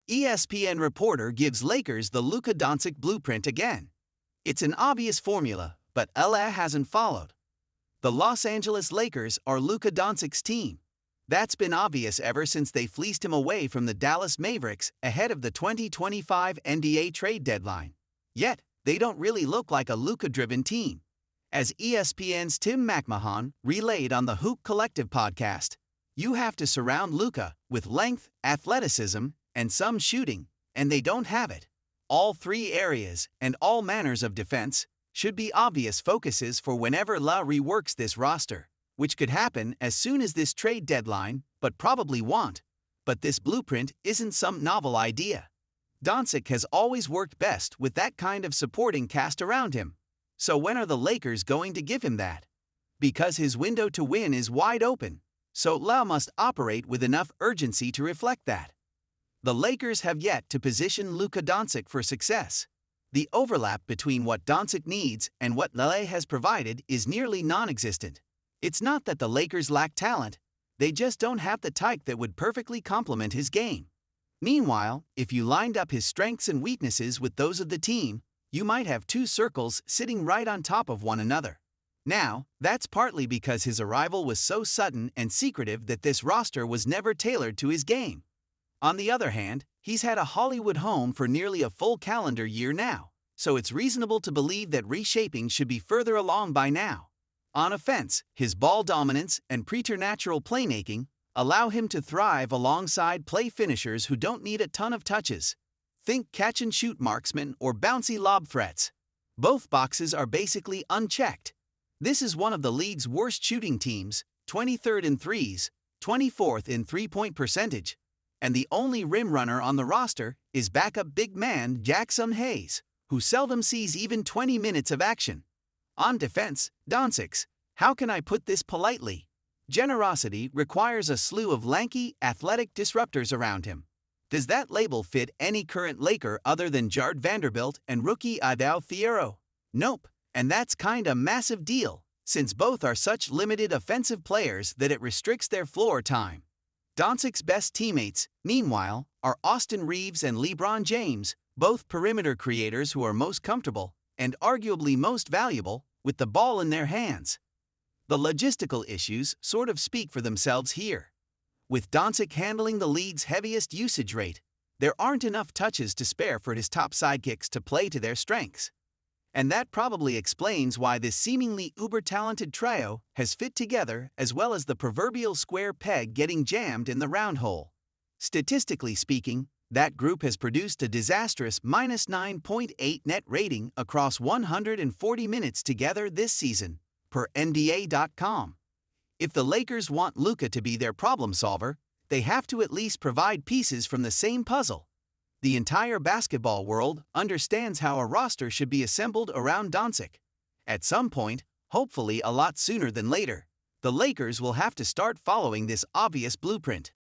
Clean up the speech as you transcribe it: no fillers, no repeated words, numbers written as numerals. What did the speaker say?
ESPN reporter gives Lakers the Luka Doncic blueprint again. It's an obvious formula, but LA hasn't followed. The Los Angeles Lakers are Luka Doncic's team. That's been obvious ever since they fleeced him away from the Dallas Mavericks ahead of the 2025 NBA trade deadline. Yet, they don't really look like a Luka-driven team. As ESPN's MacMahon relayed on the Hoop Collective podcast, you have to surround Luka with length, athleticism, and some shooting, and they don't have it. All three areas and all manners of defense should be obvious focuses for whenever La reworks this roster, which could happen as soon as this trade deadline, but probably won't. But this blueprint isn't some novel idea. Doncic has always worked best with that kind of supporting cast around him. So when are the Lakers going to give him that? Because his window to win is wide open, so La must operate with enough urgency to reflect that. The Lakers have yet to position Luka Doncic for success. The overlap between what Doncic needs and what LA has provided is nearly non-existent. It's not that the Lakers lack talent, they just don't have the type that would perfectly complement his game. Meanwhile, if you lined up his strengths and weaknesses with those of the team, you might have two circles sitting right on top of one another. Now, that's partly because his arrival was so sudden and secretive that this roster was never tailored to his game. On the other hand, he's had a Hollywood home for nearly a full calendar year now, so it's reasonable to believe that reshaping should be further along by now. On offense, his ball dominance and preternatural playmaking allow him to thrive alongside play finishers who don't need a ton of touches. Think catch-and-shoot marksmen or bouncy lob threats. Both boxes are basically unchecked. This is one of the league's worst shooting teams, 23rd in threes, 24th in three-point percentage. And the only rim runner on the roster is backup big man Jackson Hayes, who seldom sees even 20 minutes of action. On defense, Doncic's, how can I put this politely? Generosity requires a slew of lanky, athletic disruptors around him. Does that label fit any current Laker other than Jard Vanderbilt and rookie Idao Fierro? Nope, and that's kinda massive deal, since both are such limited offensive players that it restricts their floor time. Doncic's best teammates, meanwhile, are Austin Reeves and LeBron James, both perimeter creators who are most comfortable, and arguably most valuable, with the ball in their hands. The logistical issues sort of speak for themselves here. With Doncic handling the league's heaviest usage rate, there aren't enough touches to spare for his top sidekicks to play to their strengths. And that probably explains why this seemingly uber-talented trio has fit together as well as the proverbial square peg getting jammed in the round hole. Statistically speaking, that group has produced a disastrous -9.8 net rating across 140 minutes together this season, per NBA.com. If the Lakers want Luka to be their problem solver, they have to at least provide pieces from the same puzzle. The entire basketball world understands how a roster should be assembled around Doncic. At some point, hopefully a lot sooner than later, the Lakers will have to start following this obvious blueprint.